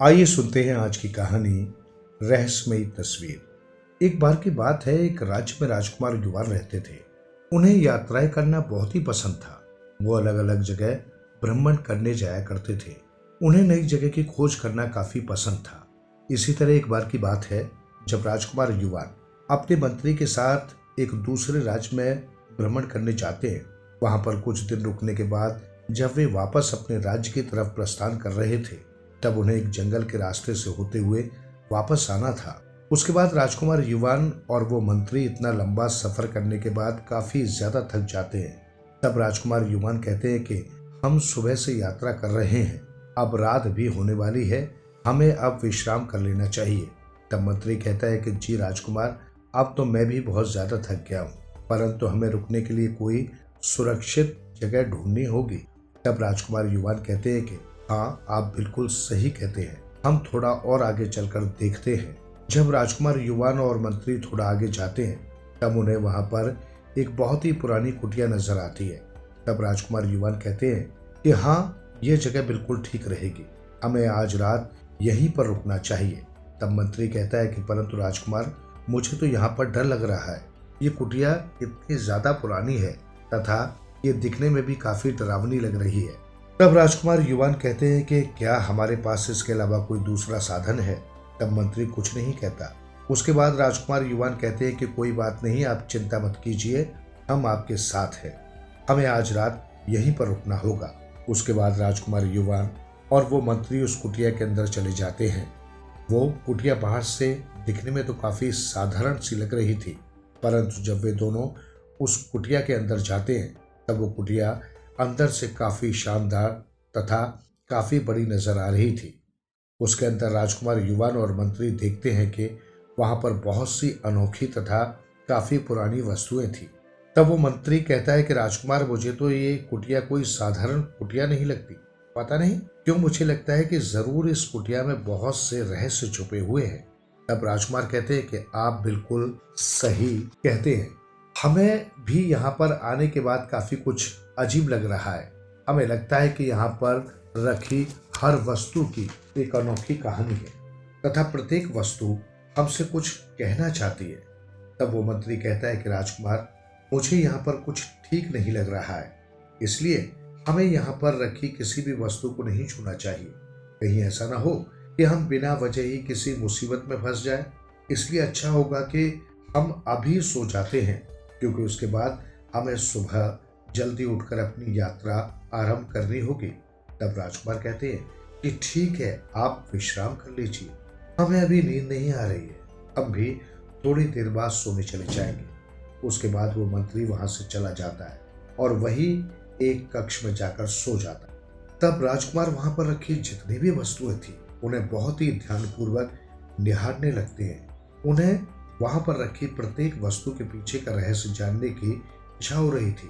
आइए सुनते हैं आज की कहानी रहस्यमयी तस्वीर। एक बार की बात है, एक राज्य में राजकुमार युवान रहते थे। उन्हें यात्राएं करना बहुत ही पसंद था। वो अलग अलग जगह भ्रमण करने जाया करते थे। उन्हें नई जगह की खोज करना काफी पसंद था। इसी तरह एक बार की बात है, जब राजकुमार युवान अपने मंत्री के साथ एक दूसरे राज्य में भ्रमण करने जाते हैं। वहां पर कुछ दिन रुकने के बाद जब वे वापस अपने राज्य की तरफ प्रस्थान कर रहे थे, तब उन्हें एक जंगल के रास्ते से होते हुए वापस आना था। उसके बाद राजकुमार युवान और वो मंत्री इतना लंबा सफर करने के बाद काफी ज्यादा थक जाते हैं। तब राजकुमार युवान कहते हैं कि हम सुबह से यात्रा कर रहे हैं, अब रात भी होने वाली है, हमें अब विश्राम कर लेना चाहिए। तब मंत्री कहता है कि जी राजकुमार, अब तो मैं भी बहुत ज्यादा थक गया हूँ, परंतु हमें रुकने के लिए कोई सुरक्षित जगह ढूंढनी होगी। तब राजकुमार युवान कहते हैं कि हाँ, आप बिल्कुल सही कहते हैं, हम थोड़ा और आगे चलकर देखते हैं। जब राजकुमार युवान और मंत्री थोड़ा आगे जाते हैं, तब उन्हें वहां पर एक बहुत ही पुरानी कुटिया नजर आती है। तब राजकुमार युवान कहते हैं कि हाँ, यह जगह बिल्कुल ठीक रहेगी, हमें आज रात यहीं पर रुकना चाहिए। तब मंत्री कहता है कि परंतु राजकुमार, मुझे तो यहाँ पर डर लग रहा है, ये कुटिया इतनी ज्यादा पुरानी है तथा ये दिखने में भी काफी डरावनी लग रही है। तब राजकुमार युवान कहते हैं कि क्या हमारे पास इसके अलावा कोई दूसरा साधन है। तब मंत्री कुछ नहीं कहता। उसके बाद राजकुमार युवान कहते हैं कि कोई बात नहीं, आप चिंता मत कीजिए, हम आपके साथ हैं, हमें आज रात यहीं पर रुकना होगा। उसके बाद राजकुमार युवान और वो मंत्री उस कुटिया के अंदर चले जाते हैं। वो कुटिया बाहर से दिखने में तो काफी साधारण सी लग रही थी, परंतु जब वे दोनों उस कुटिया के अंदर जाते हैं, तब वो कुटिया अंदर से काफी शानदार तथा काफी बड़ी नजर आ रही थी। उसके अंदर राजकुमार युवान और मंत्री देखते हैं कि वहां पर बहुत सी अनोखी तथा काफी पुरानी वस्तुएं थी। तब वो मंत्री कहता है कि राजकुमार, मुझे तो ये कुटिया कोई साधारण कुटिया नहीं लगती, पता नहीं क्यों मुझे लगता है कि जरूर इस कुटिया में बहुत से रहस्य छुपे हुए हैं। तब राजकुमार कहते हैं कि आप बिल्कुल सही कहते हैं, हमें भी यहाँ पर आने के बाद काफी कुछ अजीब लग रहा है। हमें लगता है कि यहाँ पर रखी हर वस्तु की एक अनोखी कहानी है तथा प्रत्येक वस्तु हमसे कुछ कहना चाहती है। तब वो मंत्री कहता है कि राजकुमार, मुझे यहाँ पर कुछ ठीक नहीं लग रहा है, इसलिए हमें यहाँ पर रखी किसी भी वस्तु को नहीं छूना चाहिए। कहीं ऐसा ना हो कि हम बिना वजह ही किसी मुसीबत में फंस जाए। इसलिए अच्छा होगा कि हम अभी सो जाते हैं, क्योंकि उसके बाद हमें सुबह जल्दी उठकर अपनी यात्रा आरंभ करनी होगी। तब राजकुमार कहते हैं कि ठीक है, आप विश्राम कर लीजिए, हमें अभी नींद नहीं आ रही है, हम भी थोड़ी देर बाद सोने चले जाएंगे। उसके बाद वो मंत्री वहां से चला जाता है और वही एक कक्ष में जाकर सो जाता है। तब राजकुमार वहां पर रखी जितनी भी वस्तुएं थी, उन्हें बहुत ही ध्यानपूर्वक निहारने लगते हैं। उन्हें वहां पर रखी प्रत्येक वस्तु के पीछे का रहस्य जानने की इच्छा हो रही थी।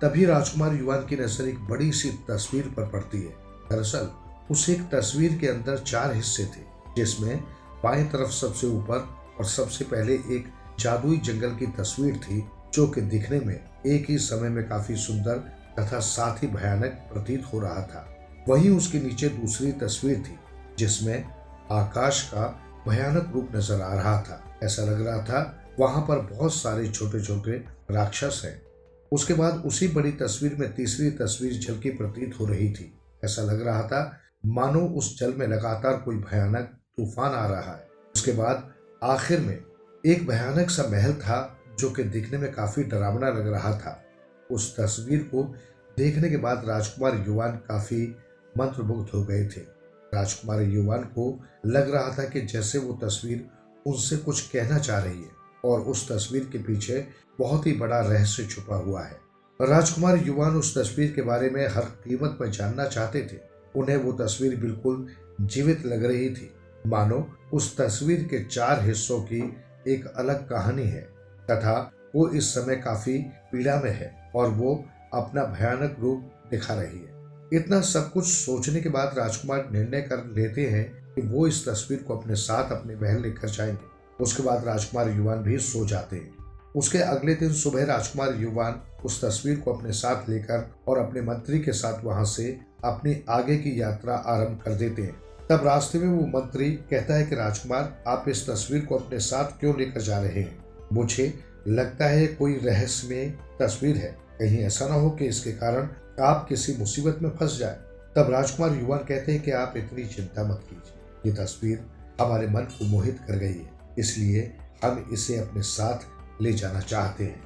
तभी राजकुमार युवान की नजर एक बड़ी सी तस्वीर पर पड़ती है। दरअसल उस एक तस्वीर के अंदर 4 हिस्से थे, जिसमें बाएं तरफ सबसे ऊपर और सबसे पहले एक जादुई जंगल की तस्वीर थी, जो कि दिखने में एक ही समय में काफी सुंदर तथा साथ ही भयानक प्रतीत हो रहा था। वहीं उसके नीचे दूसरी तस्वीर थी, जिसमें आकाश का भयानक रूप नजर आ रहा था। ऐसा लग रहा था वहां पर बहुत सारे छोटे छोटे राक्षस हैं। उसके बाद उसी बड़ी तस्वीर में तीसरी तस्वीर जल की प्रतीत हो रही थी। ऐसा लग रहा था मानो उस जल में लगातार कोई भयानक तूफान आ रहा है। उसके बाद आखिर में एक भयानक सा महल था, जो कि दिखने में काफी डरावना लग रहा था। उस तस्वीर को देखने के बाद राजकुमार युवान काफी मंत्रमुग्ध हो गए थे। राजकुमार युवान को लग रहा था कि जैसे वो तस्वीर उनसे कुछ कहना चाह रही है और उस तस्वीर के पीछे बहुत ही बड़ा रहस्य छुपा हुआ है। राजकुमार युवान उस तस्वीर के बारे में हर कीमत पर जानना चाहते थे। उन्हें वो तस्वीर बिल्कुल जीवित लग रही थी, मानो उस तस्वीर के 4 हिस्सों की एक अलग कहानी है तथा वो इस समय काफी पीड़ा में है और वो अपना भयानक रूप दिखा रही है। इतना सब कुछ सोचने के बाद राजकुमार निर्णय कर लेते हैं कि वो इस तस्वीर को अपने साथ अपने महल लेकर जाएंगे। उसके बाद राजकुमार युवान भी सो जाते हैं। उसके अगले दिन सुबह राजकुमार युवान उस तस्वीर को अपने साथ लेकर और अपने मंत्री के साथ वहां से अपनी आगे की यात्रा आरंभ कर देते हैं। तब रास्ते में वो मंत्री कहता है कि राजकुमार, आप इस तस्वीर को अपने साथ क्यों लेकर जा रहे हैं? मुझे लगता है कोई रहस्यमय तस्वीर है, कहीं ऐसा ना हो कि इसके कारण आप किसी मुसीबत में फंस जाए। तब राजकुमार युवान कहते हैं कि आप इतनी चिंता मत कीजिए, ये तस्वीर हमारे मन को मोहित कर गई है, इसलिए हम इसे अपने साथ ले जाना चाहते हैं।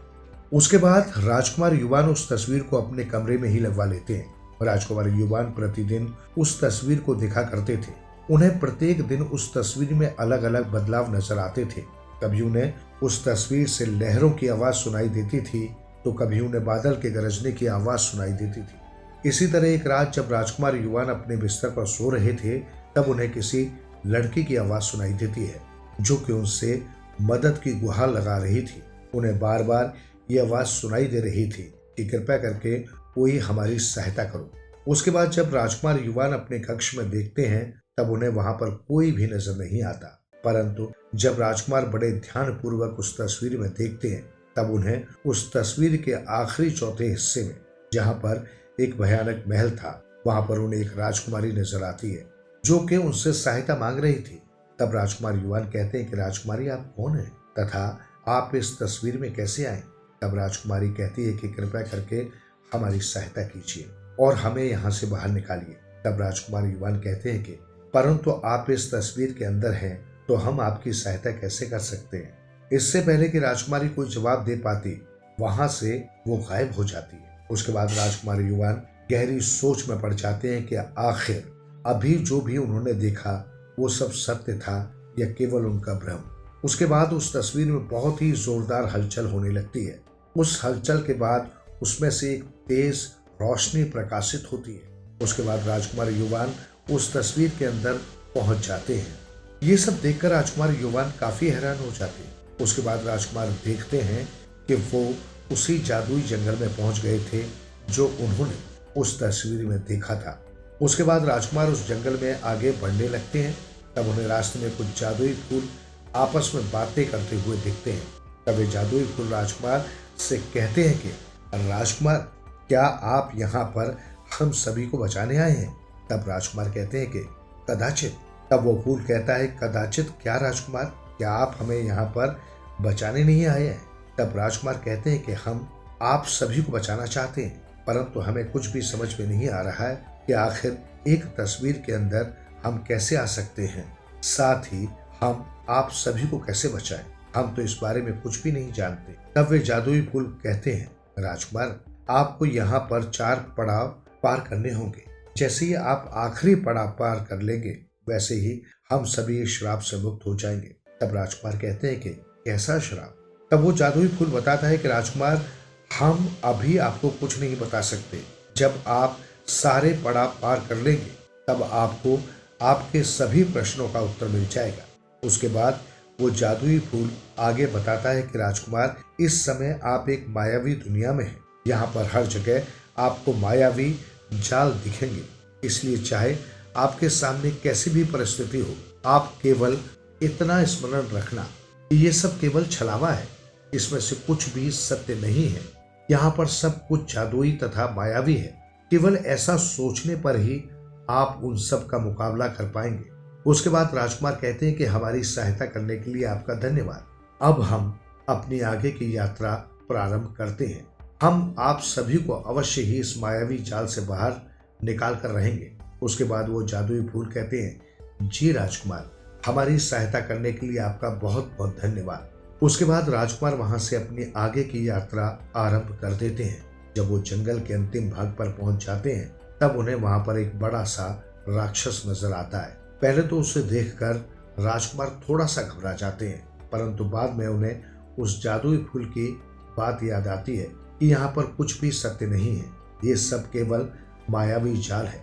उसके बाद राजकुमार युवान उस तस्वीर को अपने कमरे में ही लगवा लेते हैं। राजकुमार युवान प्रतिदिन उस तस्वीर को देखा करते थे। उन्हें प्रत्येक दिन उस तस्वीर में अलग अलग बदलाव नजर आते थे। कभी उन्हें उस तस्वीर से लहरों की आवाज सुनाई देती थी, तो कभी उन्हें बादल के गरजने की आवाज सुनाई देती थी। इसी तरह एक रात जब राजकुमार युवान अपने बिस्तर पर सो रहे थे, तब उन्हें किसी लड़की की आवाज सुनाई देती है, जो कि उनसे मदद की गुहार लगा रही थी। उन्हें बार बार ये आवाज सुनाई दे रही थी कि कृपया करके कोई हमारी सहायता करो। उसके बाद जब राजकुमार युवान अपने कक्ष में देखते हैं, तब उन्हें वहां पर कोई भी नजर नहीं आता। परंतु जब राजकुमार बड़े ध्यान पूर्वक उस तस्वीर में देखते हैं, तब उन्हें उस तस्वीर के आखिरी चौथे हिस्से में, जहां पर एक भयानक महल था, वहां पर उन्हें एक राजकुमारी नजर आती है, जो कि उनसे सहायता मांग रही थी। तब राजकुमार युवान कहते हैं कि राजकुमारी, आप कौन हैं तथा आप इस तस्वीर में कैसे आए? तब राजकुमारी कहती है कि कृपया करके हमारी सहायता कीजिए और हमें यहाँ से बाहर निकालिए। तब राजकुमार युवान कहते हैं कि परंतु आप इस तस्वीर के अंदर हैं, तो हम आपकी सहायता कैसे कर सकते हैं? इससे पहले कि राजकुमारी कोई जवाब दे पाती, वहां से वो गायब हो जाती है। उसके बाद राजकुमार युवान गहरी सोच में पड़ जाते हैं कि आखिर अभी जो भी उन्होंने देखा वो सब सत्य था या केवल उनका भ्रम। उसके बाद उस तस्वीर में बहुत ही जोरदार हलचल होने लगती है। उस हलचल के बाद उसमें से एक तेज रोशनी प्रकाशित होती है। उसके बाद राजकुमार युवान उस तस्वीर के अंदर पहुंच जाते हैं। ये सब देखकर राजकुमार युवान काफी हैरान हो जाते हैं। उसके बाद राजकुमार देखते हैं कि वो उसी जादुई जंगल में पहुंच गए थे जो उन्होंने उस तस्वीर में देखा था। उसके बाद राजकुमार उस जंगल में आगे बढ़ने लगते हैं। तब उन्हें रास्ते में कुछ जादुई फूल आपस में बातें करते हुए दिखते हैं। तब ये जादुई फूल राजकुमार से कहते हैं कि राजकुमार, क्या आप यहाँ पर हम सभी को बचाने आए हैं? तब राजकुमार कहते हैं कि कदाचित। तब वो फूल कहता है, कदाचित क्या राजकुमार, क्या आप हमें यहाँ पर बचाने नहीं आए हैं? तब राजकुमार कहते हैं कि हम आप सभी को बचाना चाहते हैं, परंतु हमें कुछ भी समझ में नहीं आ रहा है कि आखिर एक तस्वीर के अंदर हम कैसे आ सकते हैं, साथ ही हम आप सभी को कैसे बचाएं? हम तो इस बारे में कुछ भी नहीं जानते। तब वे जादुई फूल कहते हैं, राजकुमार, आपको यहाँ पर 4 पड़ाव पार करने होंगे। जैसे ही आप आखिरी पड़ाव पार कर लेंगे, वैसे ही हम सभी इस श्राप से मुक्त हो जाएंगे। तब राजकुमार कहते हैं कि कैसा श्राप? तब वो जादुई फूल बताता है कि राजकुमार, हम अभी आपको कुछ नहीं बता सकते। जब आप सारे पड़ाव पार कर लेंगे, तब आपको आपके सभी प्रश्नों का उत्तर मिल जाएगा। उसके बाद वो जादुई फूल आगे बताता है कि राजकुमार, इस समय आप एक मायावी दुनिया में हैं। यहाँ पर हर जगह आपको मायावी जाल दिखेंगे, इसलिए चाहे आपके सामने कैसी भी परिस्थिति हो, आप केवल इतना स्मरण रखना कि ये सब केवल छलावा है, इसमें से कुछ भी सत्य नहीं है। यहाँ पर सब कुछ जादुई तथा मायावी है। केवल ऐसा सोचने पर ही आप उन सब का मुकाबला कर पाएंगे। उसके बाद राजकुमार कहते हैं कि हमारी सहायता करने के लिए आपका धन्यवाद। अब हम अपनी आगे की यात्रा प्रारंभ करते हैं। हम आप सभी को अवश्य ही इस मायावी जाल से बाहर निकाल कर रहेंगे। उसके बाद वो जादुई फूल कहते हैं, जी राजकुमार, हमारी सहायता करने के लिए आपका बहुत बहुत धन्यवाद। उसके बाद राजकुमार वहां से अपनी आगे की यात्रा आरंभ कर देते हैं। जब वो जंगल के अंतिम भाग पर पहुंच जाते हैं, तब उन्हें वहां पर एक बड़ा सा राक्षस नजर आता है। पहले तो उसे देखकर राजकुमार थोड़ा सा घबरा जाते हैं, परंतु बाद में उन्हें उस जादुई फूल की बात याद आती है कि यहाँ पर कुछ भी सत्य नहीं है, ये सब केवल मायावी जाल है।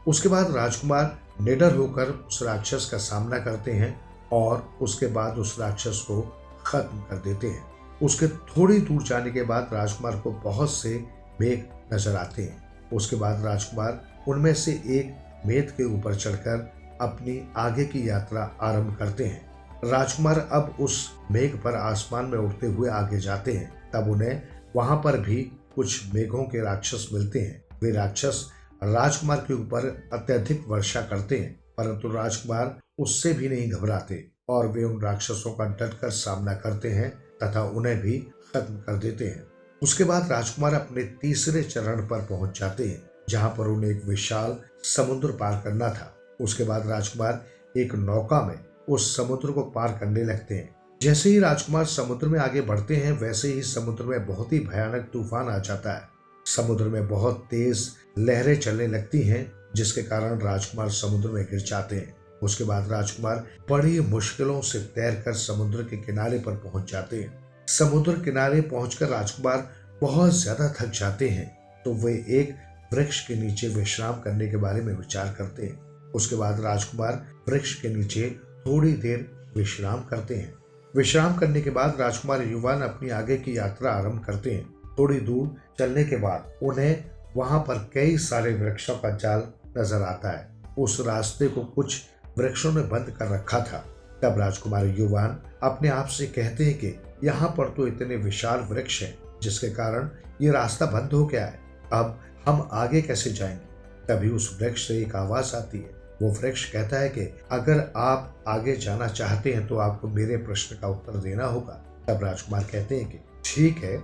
उसके बाद राजकुमार निडर होकर उस राक्षस का सामना करते हैं और उसके बाद उस राक्षस को खत्म कर देते हैं। उसके थोड़ी दूर जाने के बाद राजकुमार को बहुत से मेघ नजर आते हैं। उसके बाद राजकुमार उनमें से एक मेघ के ऊपर चढ़कर अपनी आगे की यात्रा आरंभ करते हैं। राजकुमार अब उस मेघ पर आसमान में उड़ते हुए आगे जाते हैं। तब उन्हें वहां पर भी कुछ मेघों के राक्षस मिलते हैं। वे राक्षस राजकुमार के ऊपर अत्यधिक वर्षा करते हैं परंतु राजकुमार उससे भी नहीं घबराते और वे उन राक्षसों का डटकर सामना करते हैं तथा उन्हें भी खत्म कर देते हैं। उसके बाद राजकुमार अपने तीसरे चरण पर पहुंच जाते हैं, जहां पर उन्हें एक विशाल समुद्र पार करना था। उसके बाद राजकुमार एक नौका में उस समुद्र को पार करने लगते हैं। जैसे ही राजकुमार समुद्र में आगे बढ़ते हैं, वैसे ही समुद्र में बहुत ही भयानक तूफान आ जाता है। समुद्र में बहुत तेज लहरें चलने लगती हैं, जिसके कारण राजकुमार समुद्र में गिर जाते हैं। उसके बाद राजकुमार बड़ी मुश्किलों से तैरकर समुद्र के किनारे पर पहुंच जाते हैं। समुद्र किनारे पहुंचकर राजकुमार बहुत ज्यादा थक जाते हैं, तो वे एक वृक्ष के नीचे विश्राम करने के बारे में विचार करते हैं। उसके बाद राजकुमार वृक्ष के नीचे थोड़ी देर विश्राम करते हैं। विश्राम करने के बाद राजकुमार युवान अपनी आगे की यात्रा आरंभ करते हैं। थोड़ी दूर चलने के बाद उन्हें वहां पर कई सारे वृक्षों का जाल नजर आता है। उस रास्ते को कुछ वृक्षों ने बंद कर रखा था। तब राजकुमार युवान अपने आप से कहते हैं कि यहाँ पर तो इतने विशाल वृक्ष हैं, जिसके कारण ये रास्ता बंद हो गया है। अब हम आगे कैसे जाएंगे? तभी उस वृक्ष से एक आवाज आती है। वो वृक्ष कहता है कि अगर आप आगे जाना चाहते हैं तो आपको मेरे प्रश्न का उत्तर देना होगा। तब राजकुमार कहते हैं कि ठीक है,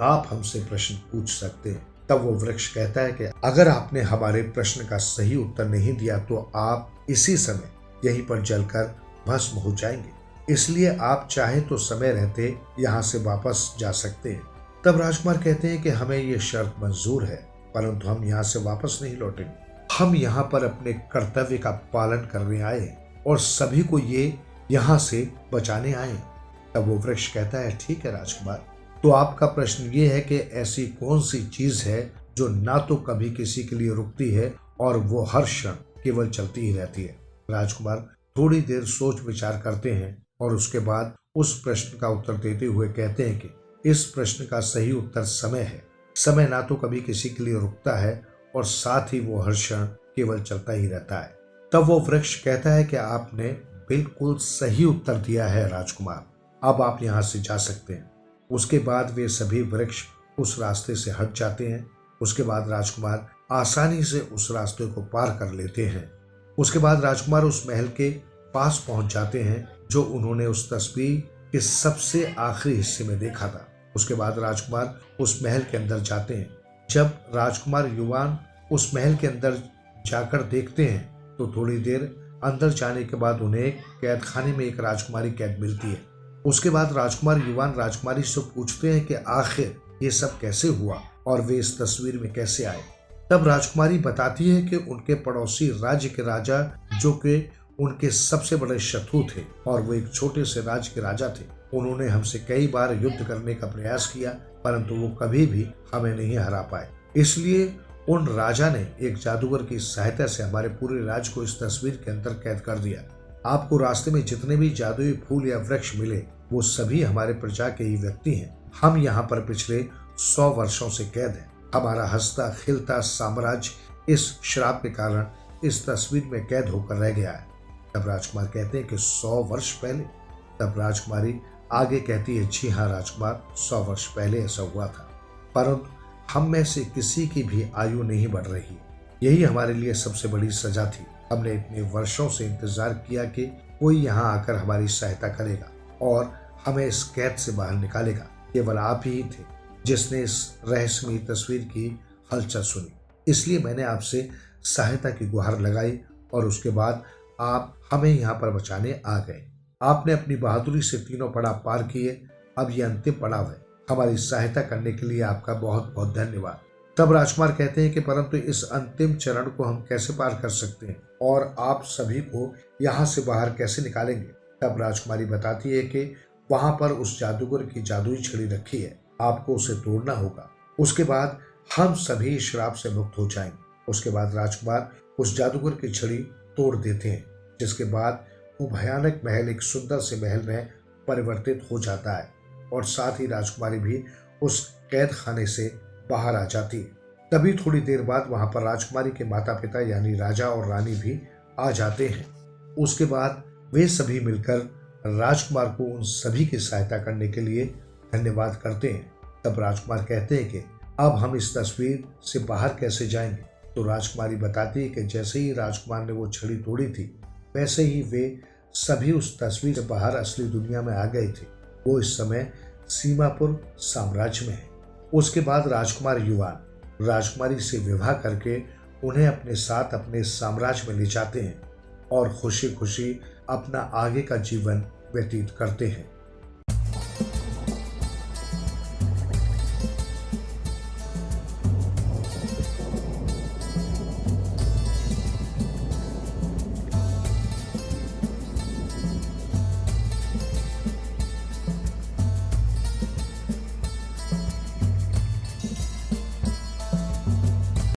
आप हमसे प्रश्न पूछ सकते हैं। तब वो वृक्ष कहता है कि अगर आपने हमारे प्रश्न का सही उत्तर नहीं दिया तो आप इसी समय यहीं पर जलकर भस्म हो जाएंगे। इसलिए आप चाहे तो समय रहते यहाँ से वापस जा सकते हैं। तब राजकुमार कहते हैं कि हमें ये शर्त मंजूर है, परंतु हम यहाँ से वापस नहीं लौटेंगे। हम यहाँ पर अपने कर्तव्य का पालन करने आए हैं और सभी को ये यहाँ से बचाने आए हैं। तब वो वृक्ष कहता है ठीक है राजकुमार, तो आपका प्रश्न ये है कि ऐसी कौन सी चीज है जो ना तो कभी किसी के लिए रुकती है और वो हर क्षण केवल चलती ही रहती है। राजकुमार थोड़ी देर सोच विचार करते हैं और उसके बाद उस प्रश्न का उत्तर देते हुए कहते हैं कि इस प्रश्न का सही उत्तर समय है। समय ना तो कभी किसी के लिए रुकता है और साथ ही वो हर क्षण केवल चलता ही रहता है। तब वो वृक्ष कहता है कि आपने बिल्कुल सही उत्तर दिया है राजकुमार, अब आप यहाँ से जा सकते हैं। उसके बाद वे सभी वृक्ष उस रास्ते से हट जाते हैं। उसके बाद राजकुमार आसानी से उस रास्ते को पार कर लेते हैं। उसके बाद राजकुमार उस महल के पास पहुंच जाते हैं जो उन्होंने उस तस्वीर के सबसे आखिरी हिस्से में देखा था। उसके बाद राजकुमार उस महल के अंदर जाते हैं। जब राजकुमार युवान उस महल के अंदर जाकर देखते हैं तो थोड़ी देर अंदर जाने के बाद उन्हें एक कैद खाने में एक राजकुमारी कैद मिलती है। उसके बाद राजकुमार युवान राजकुमारी से पूछते हैं कि आखिर ये सब कैसे हुआ और वे इस तस्वीर में कैसे आए। तब राजकुमारी बताती है कि उनके पड़ोसी राज्य के राजा, जो कि उनके सबसे बड़े शत्रु थे और वो एक छोटे से राज्य के राजा थे, उन्होंने हमसे कई बार युद्ध करने का प्रयास किया, परंतु वो कभी भी हमें नहीं हरा पाए। इसलिए उन राजा ने एक जादूगर की सहायता से हमारे पूरे राज्य को इस तस्वीर के अंदर कैद कर दिया। आपको रास्ते में जितने भी जादुई फूल या वृक्ष मिले वो सभी हमारे प्रजा के ही व्यक्ति हैं। हम यहाँ पर पिछले 100 वर्षों से कैद हैं। हमारा हंसता खिलता साम्राज्य इस श्राप के कारण इस तस्वीर में कैद होकर रह गया है। तब राजकुमार कहते हैं कि 100 वर्ष पहले? तब राजकुमारी आगे कहती है जी हाँ राजकुमार, 100 वर्ष पहले ऐसा हुआ था, परंतु हम में से किसी की भी आयु नहीं बढ़ रही। यही हमारे लिए सबसे बड़ी सजा थी। हमने इतने वर्षों से इंतजार किया कि कोई यहाँ आकर हमारी सहायता करेगा और हमें इस कैद से बाहर निकालेगा। केवल आप ही थे जिसने इस रहस्यमयी तस्वीर की हलचल सुनी, इसलिए मैंने आपसे सहायता की गुहार लगाई और उसके बाद आप हमें यहाँ पर बचाने आ गए। आपने अपनी बहादुरी से तीनों पड़ाव पार किए, अब ये अंतिम पड़ाव है। हमारी सहायता करने के लिए आपका बहुत बहुत धन्यवाद। तब राजकुमार कहते हैं कि परंतु इस अंतिम चरण को हम कैसे पार कर सकते हैं और आप सभी को यहाँ से बाहर कैसे निकालेंगे? तब राजकुमारी बताती है कि वहां पर उस जादूगर की जादुई छड़ी रखी है, आपको उसे तोड़ना होगा। उसके बाद हम सभी श्राप से मुक्त हो जाएंगे। उसके बाद राजकुमार उस जादूगर की छड़ी तोड़ देते हैं, जिसके बाद वो भयानक महल एक सुंदर से महल में परिवर्तित हो जाता है और साथ ही राजकुमारी भी उस कैद खाने से बाहर आ जाती है। तभी थोड़ी देर बाद वहां पर राजकुमारी के माता पिता यानी राजा और रानी भी आ जाते हैं। उसके बाद वे सभी मिलकर राजकुमार को उन सभी की सहायता करने के लिए धन्यवाद करते हैं। तब राजकुमार कहते हैं कि अब हम इस तस्वीर से बाहर कैसे जाएंगे? तो राजकुमारी बताती है कि जैसे ही राजकुमार ने वो छड़ी तोड़ी थी, वैसे ही वे सभी उस तस्वीर से बाहर असली दुनिया में आ गए थे। वो इस समय सीमापुर साम्राज्य में है। उसके बाद राजकुमार युवान राजकुमारी से विवाह करके उन्हें अपने साथ अपने साम्राज्य में ले जाते हैं और खुशी खुशी अपना आगे का जीवन व्यतीत करते हैं।